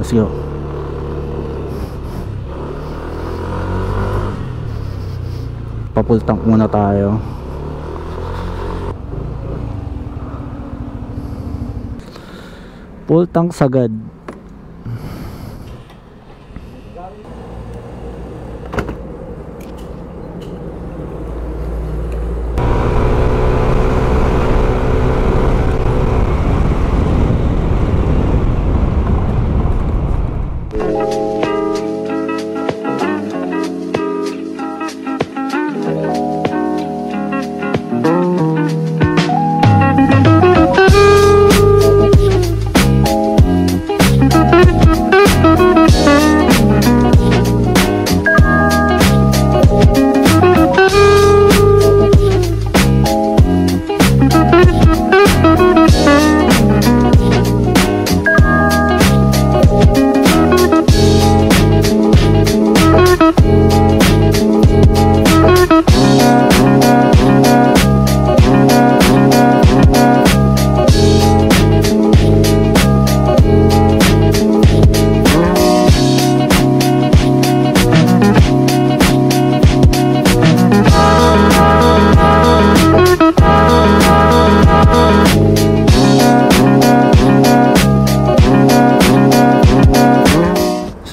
let's go. Pa-full tank muna tayo. Full tank sagad.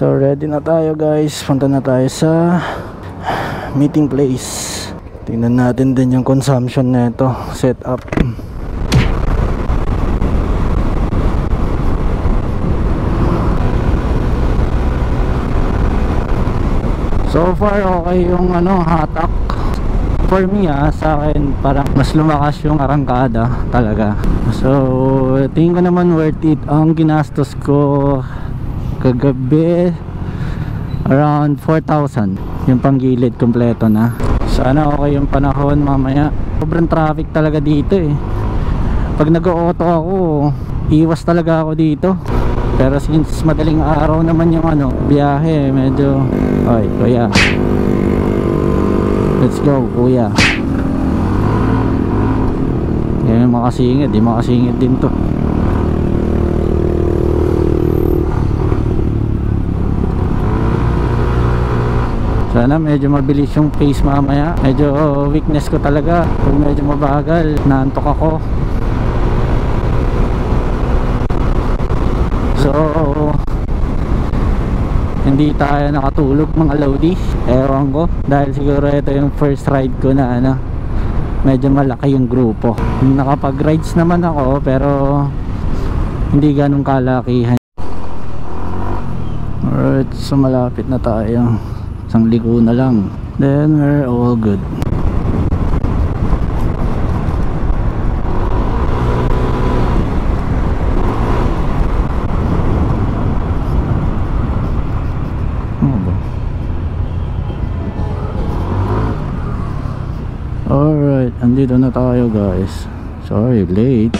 So ready na tayo guys, punta na tayo sa meeting place. Tingnan natin din yung consumption nito, setup. So far okay yung hatak. For me sa akin parang mas lumakas yung arangkada talaga. So tingin ko naman worth it. Ang ginastos ko kagabi around 4,000 yung panggilid kompleto na. Sana okay yung panahon mamaya. Sobrang traffic talaga dito pag nag-auto ako iwas talaga ako dito, pero since madaling araw naman yung biyahe, medyo oy kuya, let's go kuya. Yan makasingit, di makasingit din to. Sana medyo mabilis yung pace mamaya. Medyo weakness ko talaga kung medyo mabagal, naantok ako. So hindi tayo nakatulog mga Lodi, ewan ko, dahil siguro ito yung first ride ko na medyo malaki yung grupo. Nakapag rides naman ako pero hindi ganun kalakihan. Alright, so malapit na tayo, isang ligo na lang, then we're all good. Alright, andito na tayo guys. Sorry, late.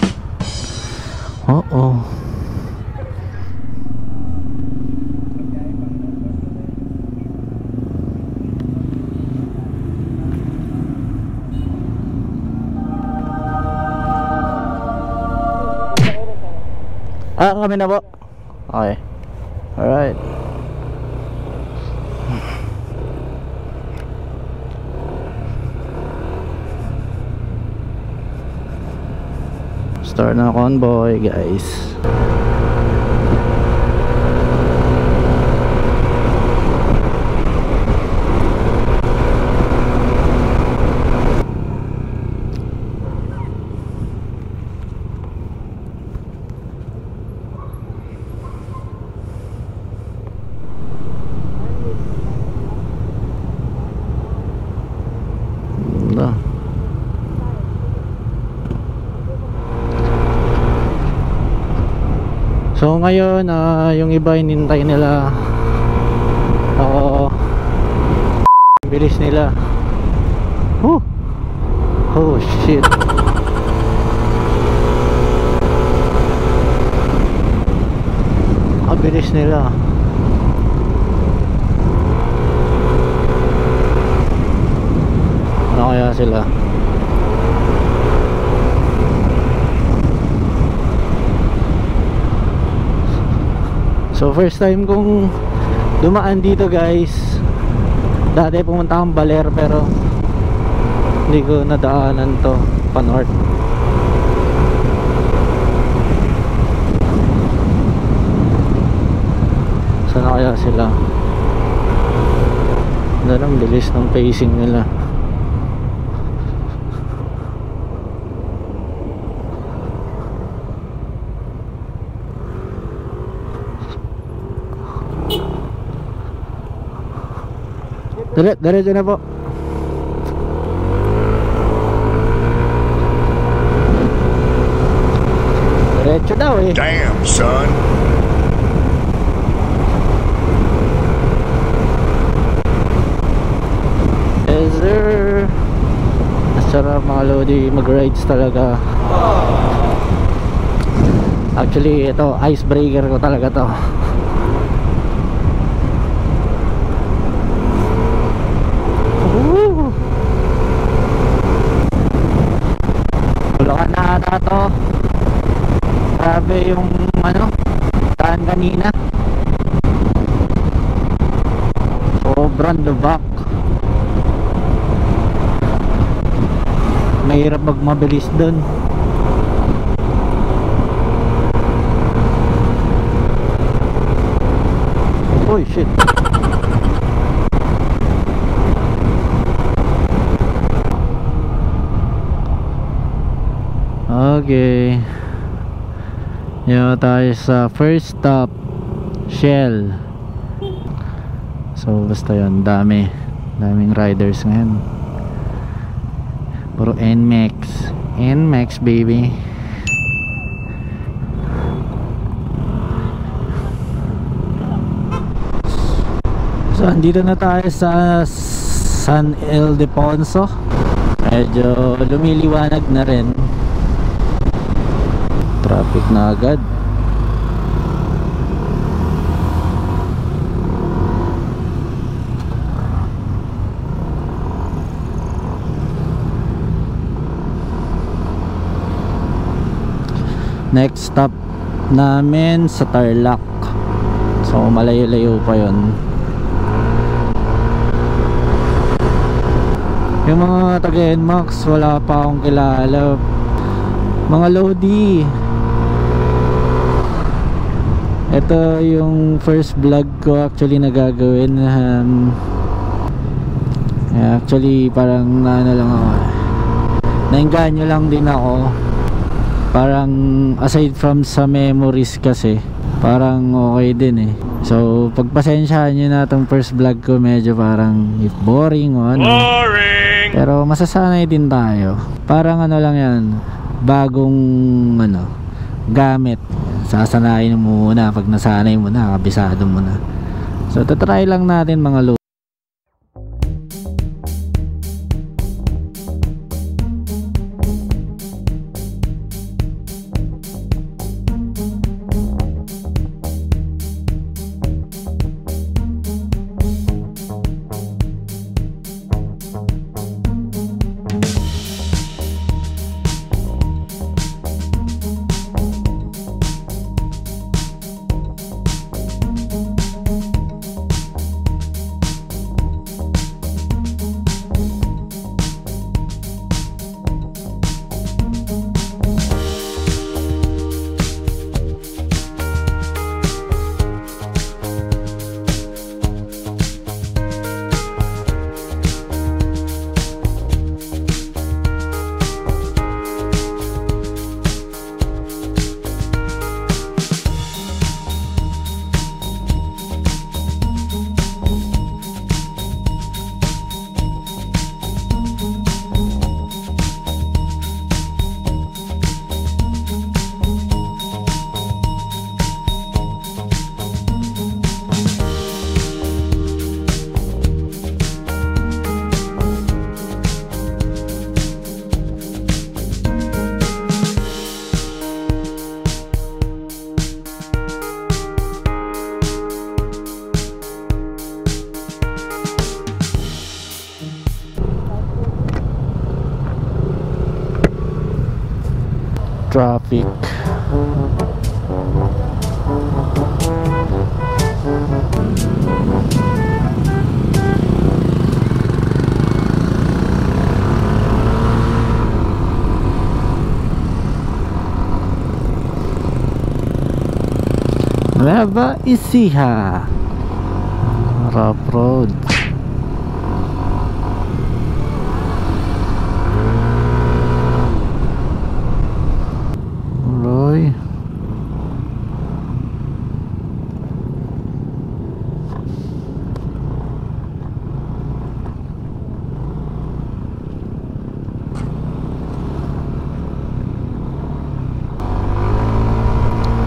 Kami na po. Okay. Alright. Start na convoy guys. So ngayon yung iba hinintay nila ako, bilis nila. Oh shit, bilis nila. Ano kaya sila? So first time kong dumaan dito guys. Dati pumunta akong Baler pero hindi ko nadaanan to pa north. Saan na kaya sila? Ang bilis ng pacing nila. Diretso na po. Diretso daw eh. Damn, son. Yes sir. Masarap mga lodi mag-rides talaga. Actually ito icebreaker ko talaga to. Bulacan na ata to. Grabe yung ano daan kanina. Sobrang lubak. Mahirap magmabilis dun. Oh shit. Okay. Yan tayo sa first stop, Shell. So basta yun, daming riders ngayon. Puro NMAX baby. So andito na tayo sa San Ildefonso. Medyo lumiliwanag na rin. Traffic na agad. Next stop namin sa Tarlac. So malayo-layo pa yon. Yung mga taga-NMAX wala pa akong kilala. Mga Lodi. Ito yung first vlog ko actually na gagawin. Actually parang naano lang ako. Nainganyo lang din ako. Parang aside from sa memories kasi parang okay din eh. So pagpasensyahan nyo na itong first vlog ko, medyo parang if boring o ano. Boring! Pero masasanay din tayo. Parang ano lang yan, bagong ano, gamit. Sasanayin mo muna. Pag nasanay mo na, kabisado mo na. So tatry lang natin mga lo. Traffic. Nueva Ecija. Rough road. Roy.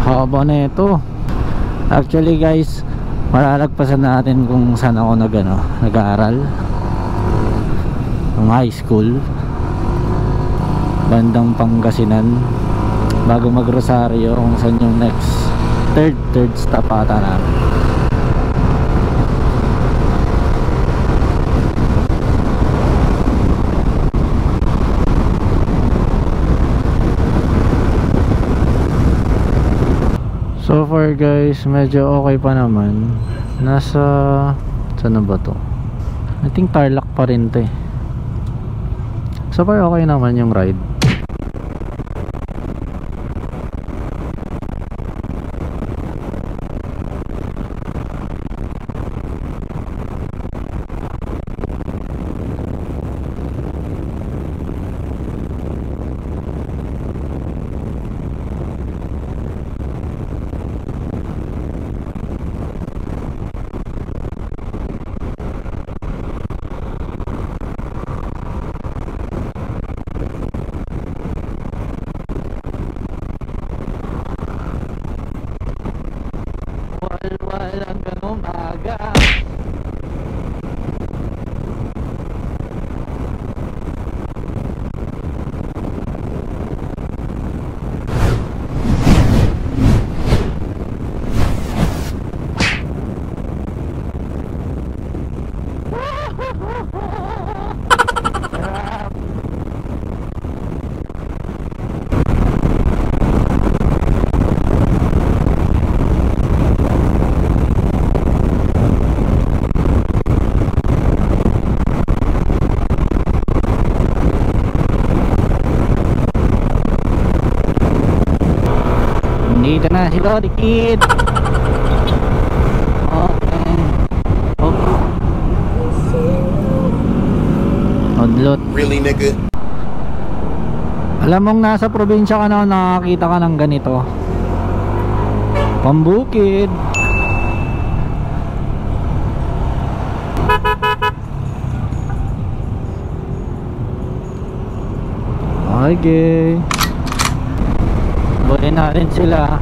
Haba na ito. Actually guys, malalagpasan natin kung saan ako nag-aaral. Ng high school. Bandang Pangasinan. Bago mag Rosario, kung saan yung next third stop ata namin. So far guys, medyo okay pa naman. Nasa saan na ba to? I think Tarlac pa rin to eh. So far okay naman yung ride. Hanggang umaga. Dito na si Lodi Kid. Okay. Odlot. Really nigga? Alam mong nasa probinsya ka na, nakakita ka ng ganito. Pambukid. Okay. Buhin natin sila.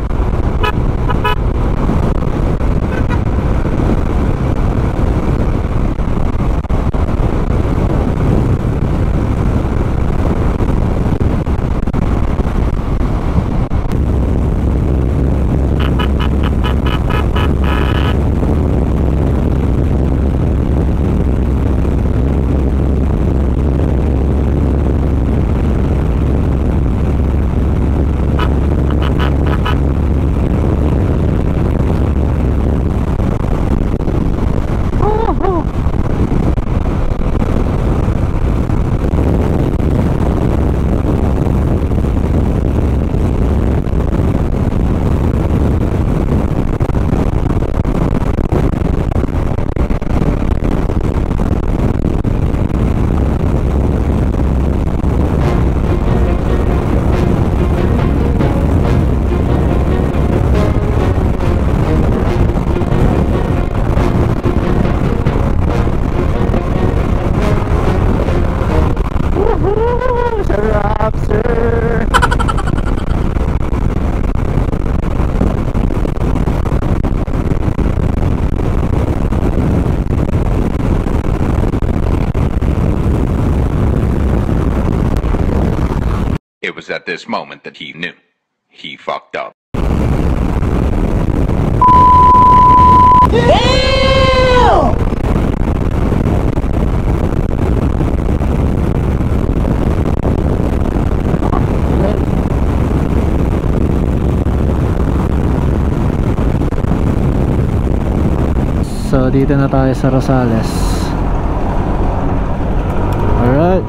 It was at this moment that he knew. He fucked up. Damn! So dito na tayo sa Rosales. Alright.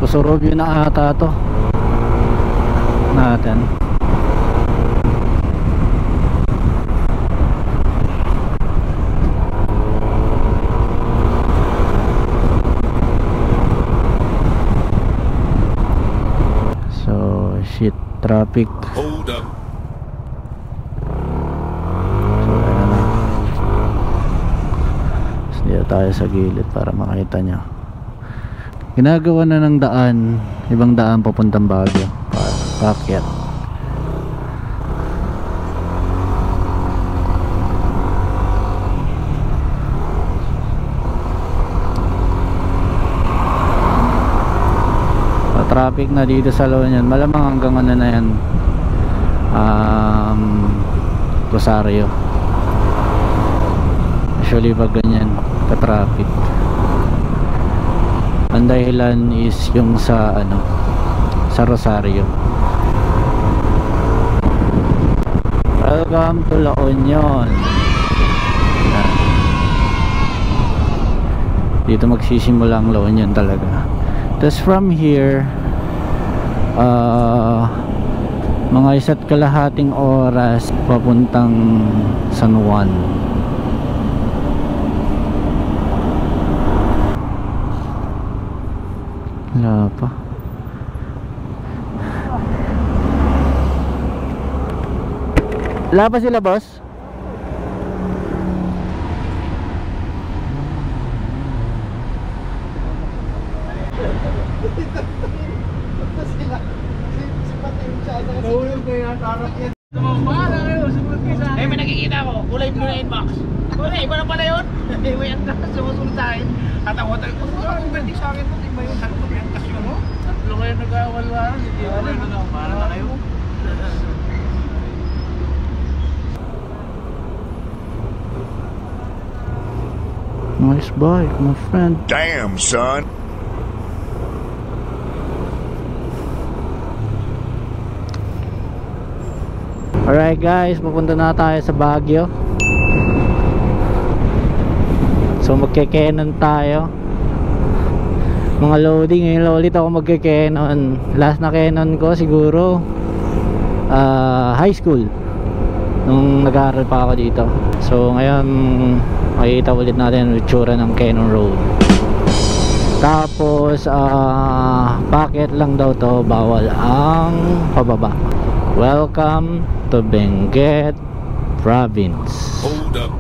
Kusurubyo na ata to natin. So shit, traffic. Hold up. So ayan na. So, dito tayo sa gilid para makita nyo. Ginagawa na ng daan, ibang daan papuntang Baguio para paakyat. Traffic na dito sa Loñan, malamang hanggang ano na yan, Rosario. Usually pag ganyan ka traffic, ang dahilan is yung sa ano, sa Rosario. Welcome to La Union. Dito magsisimula ang La Union talaga. Tapos from here, mga 1.5 oras papuntang San Juan. Wala pa. Wala pa sila, boss? Eh, may nakikita ko, kulay blue na inbox. Kulay, iba na pala yun. May antas, sumusunod sa akin. At ako, overtake sa akin, pati ba yun? Sabi ko, may antas yun, no? Tatlo kayo nag-awal-waran, hindi ko na lang, para na kayo. Nice bike, my friend. Damn, son. Alright guys, pupunta na tayo sa Baguio. So magke-Canon tayo. Mga loading, ngayon ulit ako magke-Canon. Last na Canon ko siguro high school, nung nag-aaral pa ako dito. So ngayon makikita ulit natin ang itsura ng Canon Road. Tapos packet lang daw to, bawal ang pababa. Welcome to Benguet Province. Hold up.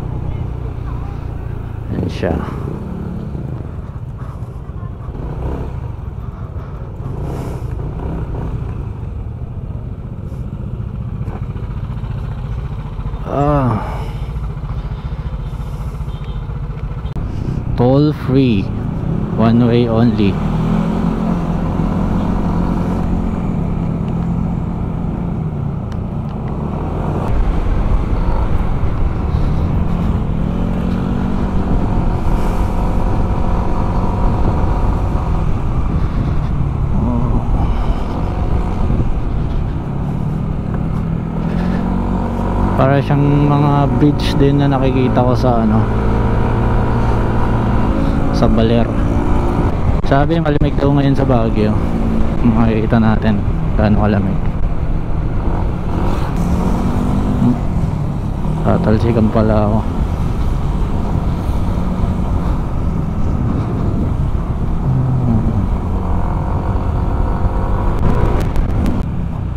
Yan siya. Toll free, one way only. Para siyang mga bridge din na nakikita ko sa ano, sa Baler. Sabi malamig daw ngayon sa Baguio. Makikita natin gaano kalamig. Tatalsikan pala ako.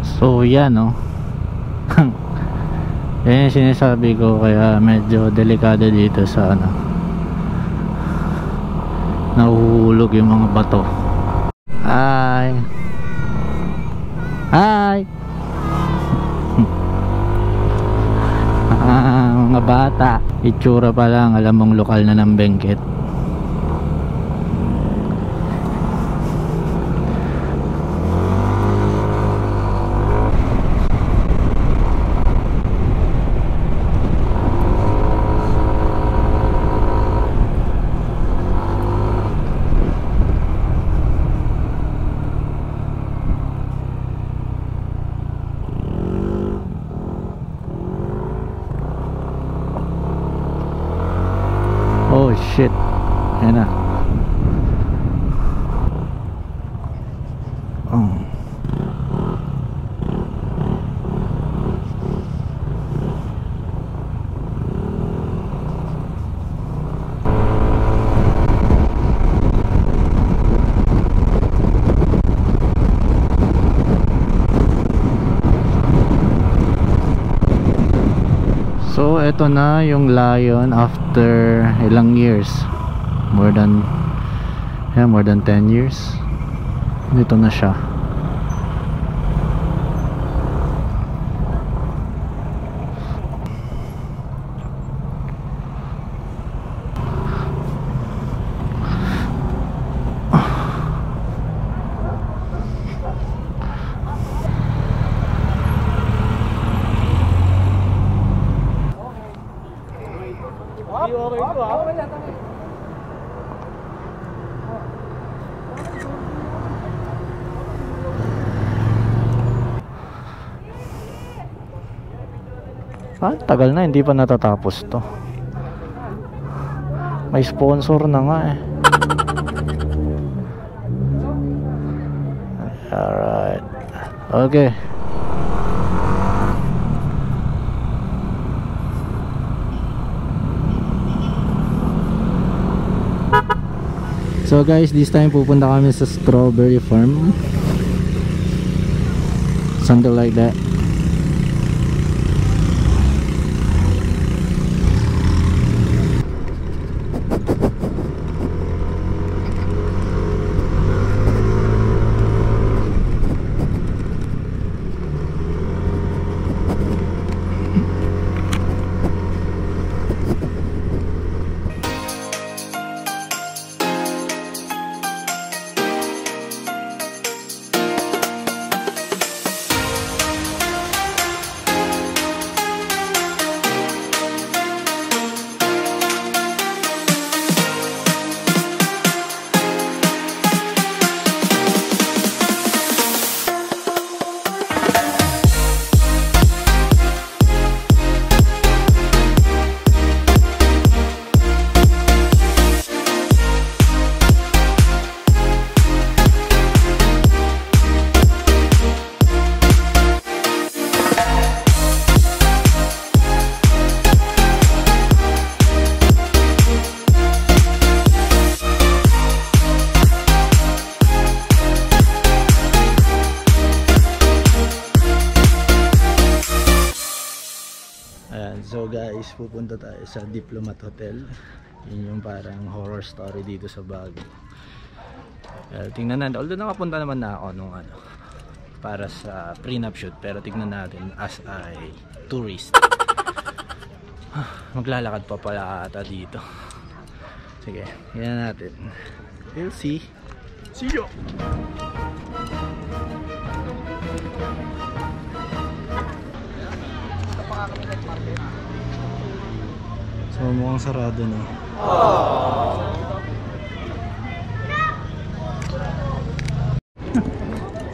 So yan, no. Yan yung sinasabi ko, kaya medyo delikado dito sa ano, nahuhulog yung mga bato. Hi! Hi! Mga bata, itsura pa lang alam mong lokal na ng Benguet. Oh shit. ito na yung lion after ilang years, more than 10 years. Dito na siya. Tagal na, hindi pa natatapos to. May sponsor na nga eh. Alright. Okay. So guys, this time pupunta kami sa strawberry farm. Something like that. So guys, pupunta tayo sa Diplomat Hotel. Yun yung parang horror story dito sa Baguio. Tingnan natin, although nakapunta naman na ako nung para sa prenup shoot, pero tingnan natin as a tourist. Maglalakad pa pala ata dito. Sige, yan natin. We'll see. See you! So mukhang sarado na.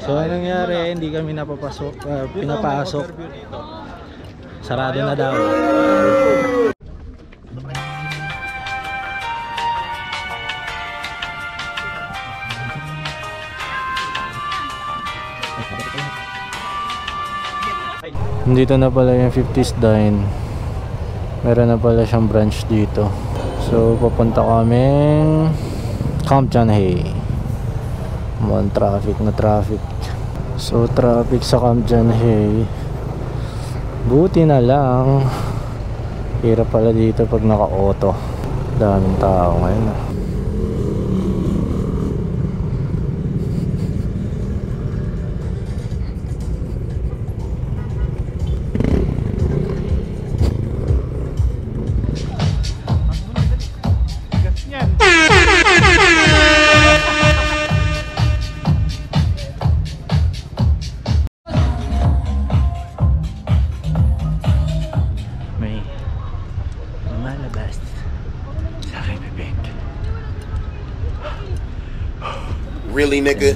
So anong nangyari? Hindi kami napapasok, pinapasok. Sarado na daw. Dito na pala yung 50s Dine. Meron na pala siyang branch dito. So papunta kaming Camp John Hay. Traffic na traffic. So traffic sa Camp John Hay. Buti na lang. Hirap pala dito pag naka-auto. Daming tao ngayon. Really, nigga?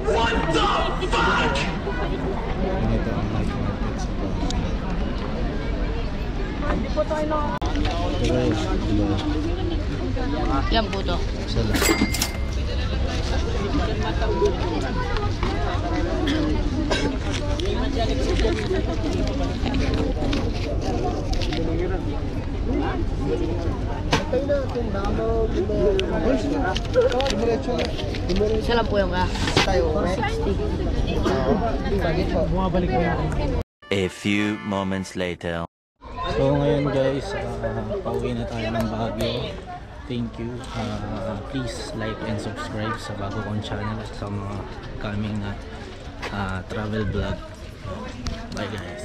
What the fuck? Yan po to. Isa lang po yung ka. A few moments later. So ngayon guys, pauwi na tayo ng Baguio. Thank you. Please like and subscribe sa bago kong channel at sa mga coming travel vlog. Bye guys.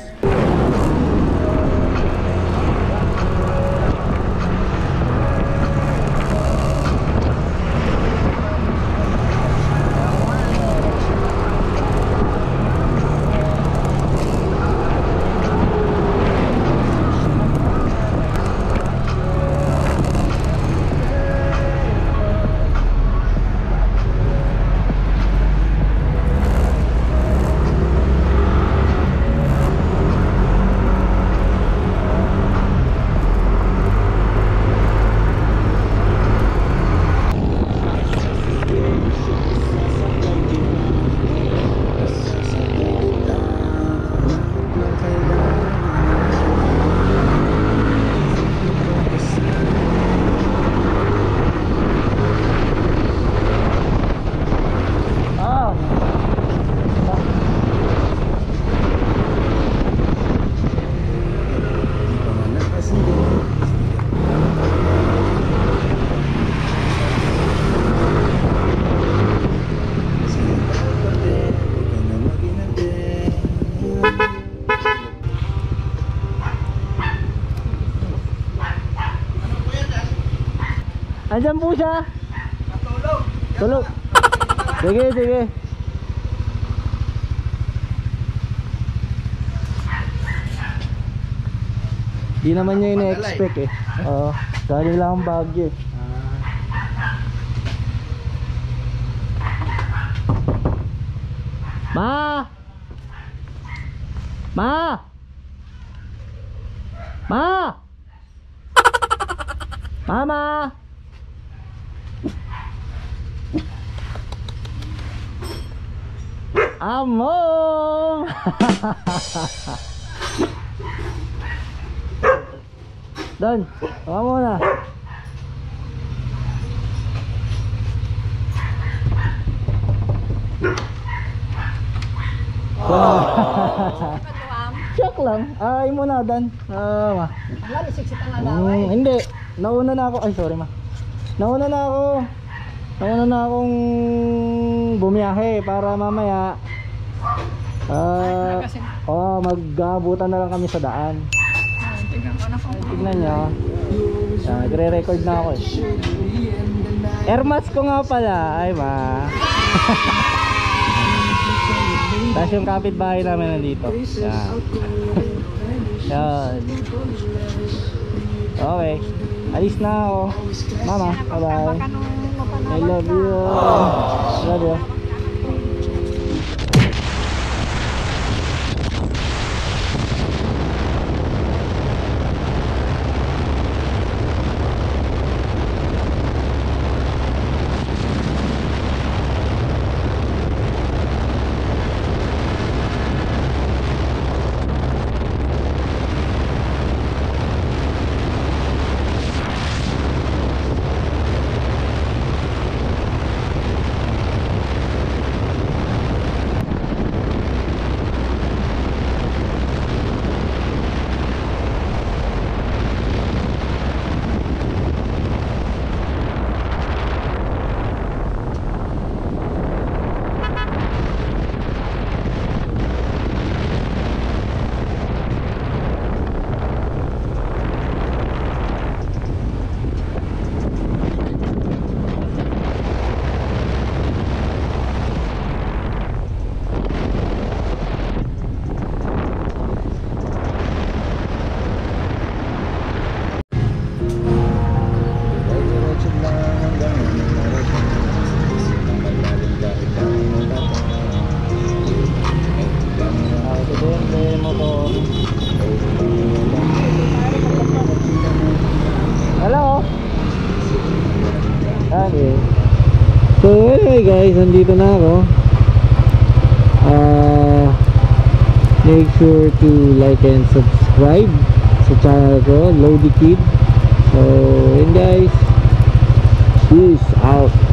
Andyan po siya. Tulog. Sige, sige. Di naman niya ina-expect eh. Oo. Galing lang ang Baguio eh. Ma! Ma! Ma! Mama! Among! Don, tawa muna. Check lang. Ay mo na, Dan. Ma. Hindi. Nauna na ako. Ay, sorry ma. Nauna na akong bumiyahe para mamaya mag-abutan na lang kami sa daan. Tignan nyo. Nagre-record na ako eh. Airmats ko nga pala. Ay ma. Tapos yung kapitbahay namin nandito. Yan. Yan. Okay. Alis na ako. Mama, bye bye. I love you. Love you. So anyway guys, nandito na ako. Make sure to like and subscribe sa channel ko, Lodi Kid. So yun guys, Peace out.